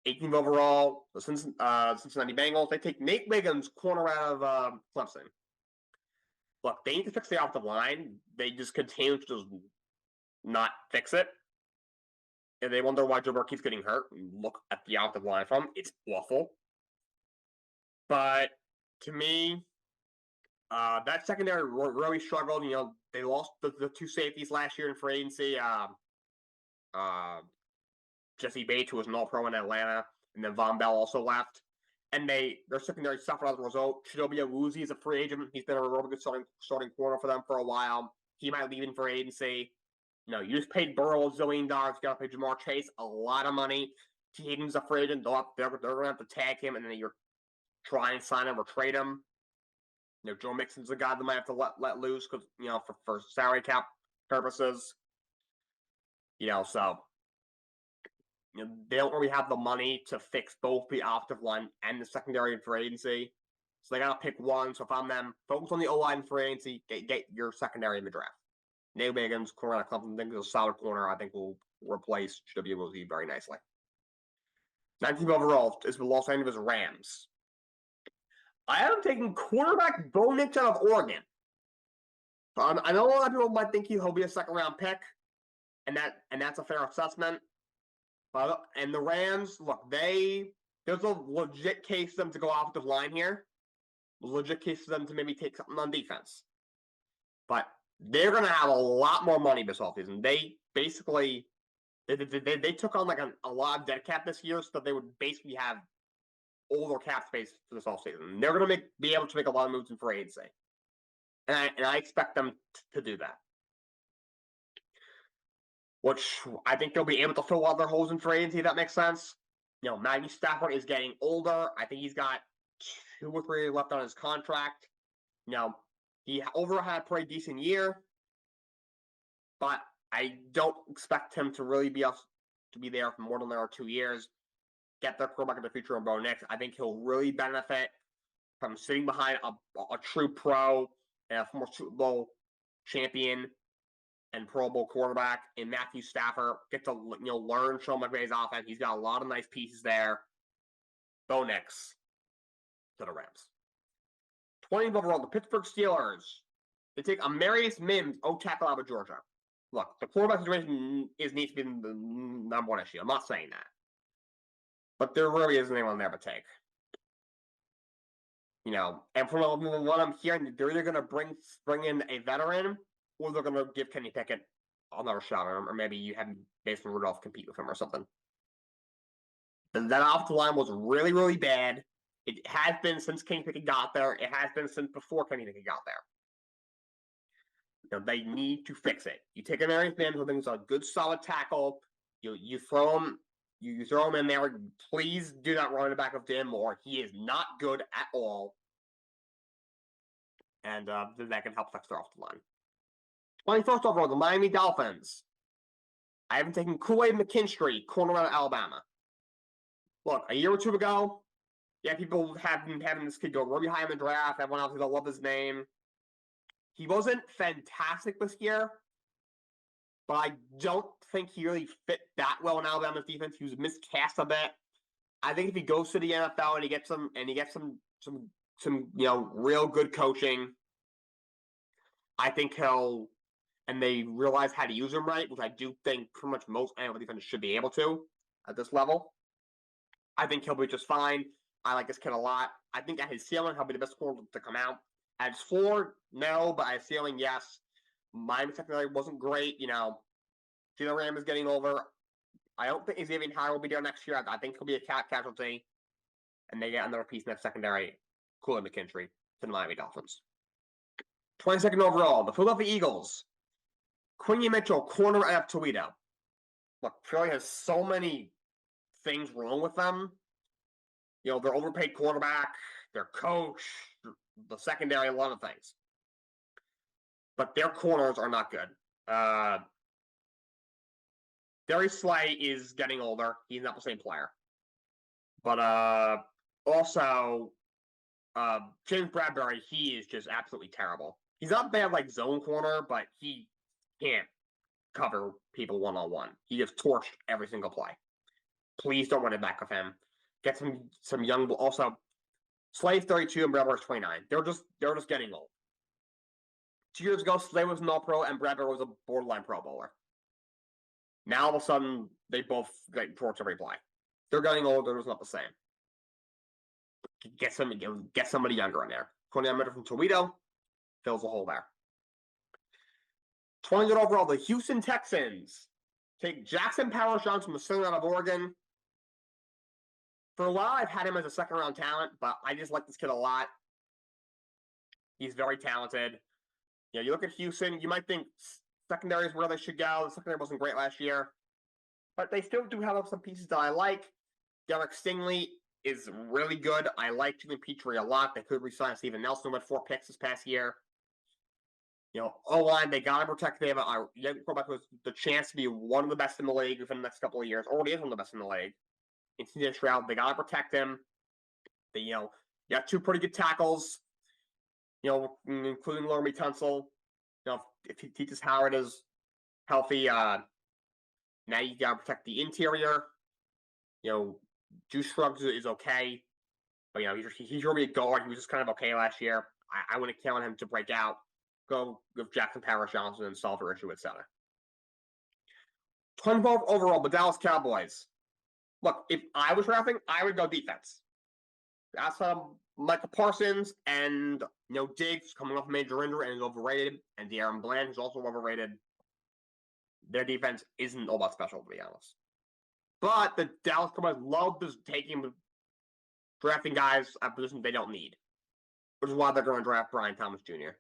18th overall, the Cincinnati Bengals. They take Nate Wiggins, corner out of Clemson. Look, they need to fix the offensive line. They just continue to just not fix it. And they wonder why Joe Burrow keeps getting hurt. Look at the offensive line from him. It's awful. But to me, that secondary really struggled. You know, they lost the 2 safeties last year in free agency. Jesse Bates, who was an all-pro in Atlanta, and then Von Bell also left. And their secondary suffered as a result. Chidobe Awuzie is a free agent. He's been a really good starting corner for them for a while. He might leave in free agency. You know, you just paid Burrow $1 zillion. You got to pay Jamar Chase a lot of money. Hayden's a free agent. They're going to have to tag him, and then you're trying to sign him or trade him. You know, Joe Mixon's a guy that might have to let loose because, you know, for salary cap purposes. You know, so you know, they don't really have the money to fix both the offensive line and the secondary in free agency. So they got to pick one. So if I'm them, focus on the O-line in free agency, get your secondary in the draft. Nate Wiggins, corner out of Clemson, I think is a solid corner. I think will replace Chidobe very nicely. 19th overall is the Los Angeles Rams. I am taking quarterback Bo Nix out of Oregon. I know a lot of people might think he'll be a second-round pick, and that's a fair assessment. But and the Rams, look, there's a legit case for them to go offensive line here. A legit case for them to maybe take something on defense. But they're going to have a lot more money this offseason. They basically they took on like a lot of dead cap this year, so that they would basically have all their cap space for this offseason. They're going to be able to make a lot of moves in free agency. And I expect them to do that. Which I think they'll be able to fill all their holes in free agency, if that makes sense. You know, Matthew Stafford is getting older. I think he's got 2 or 3 left on his contract. You know, he overall had a pretty decent year. But I don't expect him to really be there for more than 2 years. Get their quarterback in the future on Bo Nix. I think he'll really benefit from sitting behind a true pro and a former Super Bowl champion and Pro Bowl quarterback in Matthew Stafford. Get to learn Sean McVay's offense. He's got a lot of nice pieces there. Bo Nix to the Rams. 20th overall, the Pittsburgh Steelers. They take Amarius Mims, tackle out of Georgia. Look, the quarterback situation needs to be the number one issue. I'm not saying that. But there really isn't anyone there to take. You know, and from what I'm hearing, they're either going to bring in a veteran, or they're going to give Kenny Pickett another shot on him, or maybe you have Mason Rudolph compete with him or something. That offensive line was really, really bad. It has been since Kenny Pickett got there. It has been since before Kenny Pickett got there. You know, they need to fix it. You take an Amarius Mims, who thinks a good, solid tackle. You throw him. You throw him in there. Please do not run the back of Dan Moore. He is not good at all. And that can help fix their offensive line. 21st overall, the Miami Dolphins. I haven't taken Kool-Aid McKinstry, corner out of Alabama. Look, a year or 2 ago, people have been having this kid go really high in the draft. Everyone else will love his name. He wasn't fantastic this year, but I don't think he really fit that well in Alabama's defense. He was miscast a bit. I think if he goes to the NFL and he gets some real good coaching, I think and they realize how to use him right, which I do think pretty much most NFL defenses should be able to at this level. I think he'll be just fine. I like this kid a lot. I think at his ceiling, he'll be the best corner to come out. At his floor, no, but at his ceiling, yes. Miami secondary wasn't great. You know, Gino Ram is getting over. I don't think Xavier Howard will be there next year. I think he'll be a casualty. And they get another piece in that secondary, Kool-Aid McKinstry, to the Miami Dolphins. 22nd overall, the Philadelphia Eagles. Quincy Mitchell, corner out of Toledo. Look, Philly has so many things wrong with them. You know, their overpaid quarterback, their coach, the secondary, a lot of things. But their corners are not good. Darius Slay is getting older. He's not the same player. But also, James Bradbury, he is just absolutely terrible. He's not bad like zone corner, but he can't cover people one-on-one. He gets torched every single play. Please don't run it back with him. Get some young. Also, Slay 32 and Bradbury's 29. They're just getting old. 2 years ago, Slay was an All-Pro and Bradbury was a borderline Pro Bowler. Now all of a sudden, they both get torched every play. They're getting older. They're just not the same. Get somebody younger in there. 29 minutes from Toledo fills a hole there. 20th overall, the Houston Texans take Jackson Powers Johnson from the center out of Oregon. For a while, I've had him as a second-round talent, but I just like this kid a lot. He's very talented. You know, you look at Houston, you might think secondary is where they should go. The secondary wasn't great last year. But they still do have some pieces that I like. Derek Stingley is really good. I like Jimmy Petrie a lot. They could re-sign Steven Nelson with 4 picks this past year. You know, O-line, they got to protect. They have a young quarterback with the chance to be one of the best in the league within the next couple of years. Already is one of the best in the league. In CJ Stroud, they got to protect him. They, you got 2 pretty good tackles, including Laramie Tunsil. If Titus Howard is healthy, now you got to protect the interior. Juice Scruggs is okay. But, he's really a guard. He was just kind of okay last year. I wouldn't count him to break out. go with Jackson Paris Johnson and solve your issue at center. 24th overall, the Dallas Cowboys. Look, if I was drafting, I would go defense. That's Michael Parsons and Diggs coming off a major injury and is overrated, and De'Aaron Bland is also overrated. Their defense isn't all that special, to be honest. But the Dallas Cowboys love just drafting guys at positions they don't need, which is why they're going to draft Brian Thomas Jr.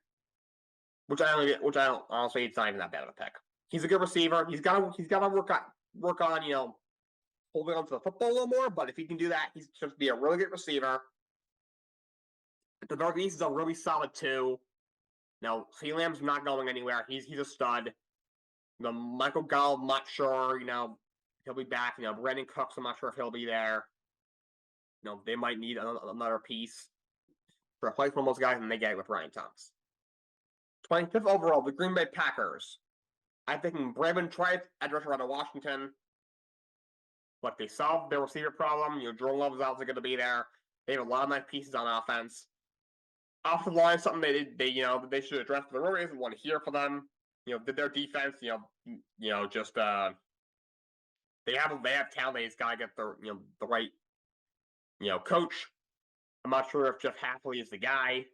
Which I don't honestly, it's not even that bad of a pick. He's a good receiver. He's got to work on holding on to the football a little more. But if he can do that, he's going to be a really good receiver. At the very least, he's a really solid 2. Now, C. Lamb's not going anywhere. He's a stud. Michael Gall, I'm not sure. He'll be back. Brandon Cooks, I'm not sure if he'll be there. They might need another piece to replace one of those guys, and they get it with Ryan Thomas. 25th overall, the Green Bay Packers. I'm thinking Brandon Trice, edge rusher out of Washington. But they solved their receiver problem. Jordan Love is obviously going to be there. They have a lot of nice pieces on offense. Off the line, something they should address. But there really isn't one here for them. Did their defense, they have talent. They just gotta get the right, coach. I'm not sure if Jeff Hafley is the guy,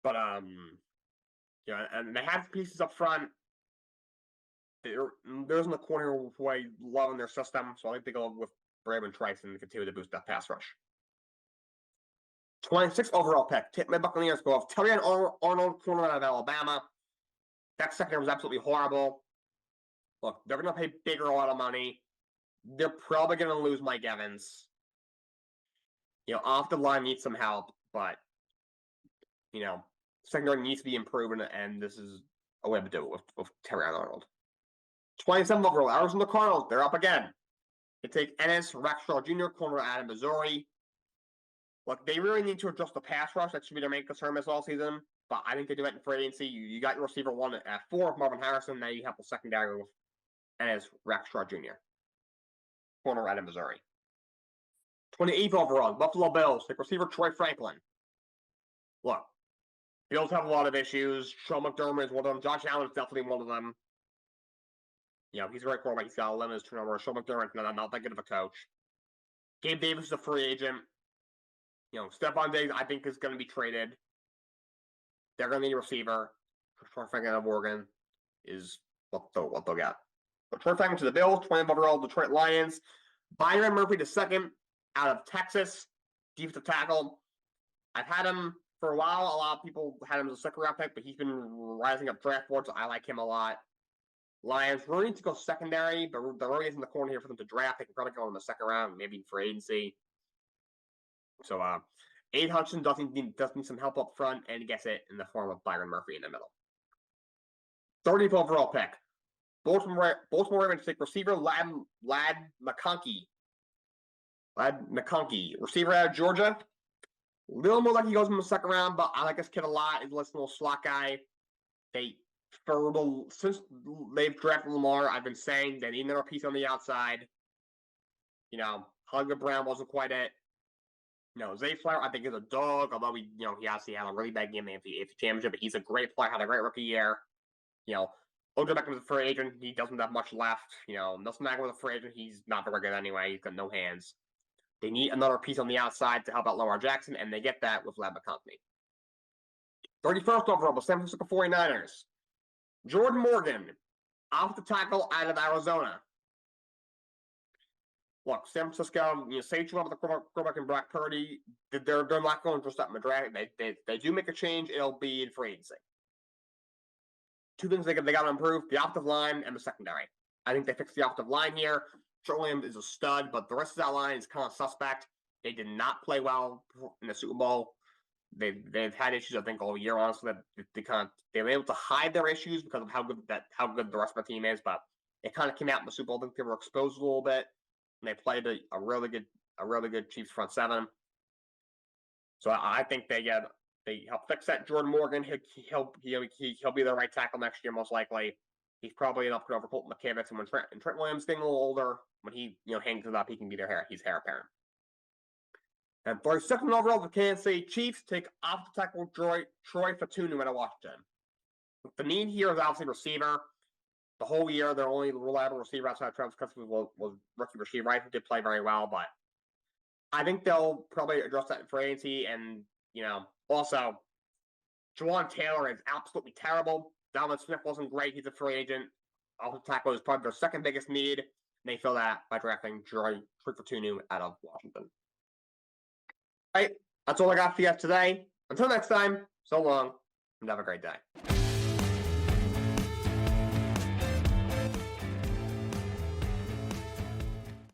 but and they have pieces up front. There isn't a corner who I love in their system, so I think they go with Brandon Trice and continue to boost that pass rush. 26th overall pick. Tampa Bay Buccaneers go off Terrion Arnold, corner out of Alabama. That secondary was absolutely horrible. Look, they're going to pay bigger a lot of money. They're probably going to lose Mike Evans. Off the line needs some help, but secondary needs to be improved, and this is a way to do it with Terrion Arnold. 27th overall, Arizona Cardinals. They're up again. They take Ennis Rackstraw Jr., corner out of Missouri. Look, they really need to adjust the pass rush. That should be their main concern this all season. But I think they do it in free agency. You got your receiver 1 at 4 with Marvin Harrison. Now you have the secondary with Ennis Rackstraw Jr., corner out of Missouri. 28th overall, Buffalo Bills. Take receiver Troy Franklin. Look, Bills have a lot of issues. Sean McDermott is one of them. Josh Allen is definitely one of them. He's a great quarterback. He's got to limit his turnover. Sean McDermott's not that good of a coach. Gabe Davis is a free agent. Stephon Diggs, I think, is going to be traded. They're going to need a receiver. Troy Franklin of Oregon is what they'll get. But Troy Franklin to the Bills, 20th overall, Detroit Lions. Byron Murphy II out of Texas, defensive tackle. I've had him for a while. A lot of people had him as a second-round pick, but he's been rising up draft boards, so I like him a lot. Lions really need to go secondary, but there really isn't the corner here for them to draft. They can probably go in the second round, maybe for agency. So, Aiden Hudson does need some help up front, and he gets it in the form of Byron Murphy in the middle. 30th overall pick. Baltimore Ravens take receiver Ladd McConkey. Receiver out of Georgia. A little more like he goes in the second round, but I like this kid a lot. He's a little slot guy. Since they've drafted Lamar, I've been saying they need another piece on the outside. Hollywood Brown wasn't quite it. Zay Flower, I think, is a dog, although he obviously had a really bad game in the AFC Championship, but he's a great player, had a great rookie year. Odell Beckham is a free agent. He doesn't have much left. Nelson Agholor was a free agent. He's not very good anyway. He's got no hands. They need another piece on the outside to help out Lamar Jackson, and they get that with Ladd McConkey. 31st overall, the San Francisco 49ers. Jordan Morgan, off the tackle out of Arizona. Look, San Francisco, say what you want about the quarterback in Brock Purdy. They're not going to just up in the draft. They do make a change. It'll be in free agency. 2 things they got to improve: the offensive line and the secondary. I think they fixed the offensive line here. Joe Williams is a stud, but the rest of that line is kind of suspect. They did not play well in the Super Bowl. They've had issues, I think, all year. Honestly, they were able to hide their issues because of how good the rest of the team is. But it kind of came out in the Super Bowl. I think they were exposed a little bit, and they played a really good Chiefs front seven. So I think they help fix that. Jordan Morgan, he'll be the right tackle next year, most likely. He's probably enough to over Colton McKivitz, and when Trent Williams getting a little older, when he hangs it up, he can be his heir apparent. And 32nd overall, the Kansas City Chiefs take offensive tackle Troy Fatunu out of Washington. The need here is obviously receiver. The whole year, their only reliable receiver outside of Travis Kelce was rookie Rasheed Rice, who did play very well, but I think they'll probably address that in free agency. And, also, Jawan Taylor is absolutely terrible. Dalvin Smith wasn't great. He's a free agent. Offensive tackle is probably their second biggest need. And they fill that by drafting Troy Fatunu out of Washington. All right, that's all I got for you today. Until next time, so long, and have a great day.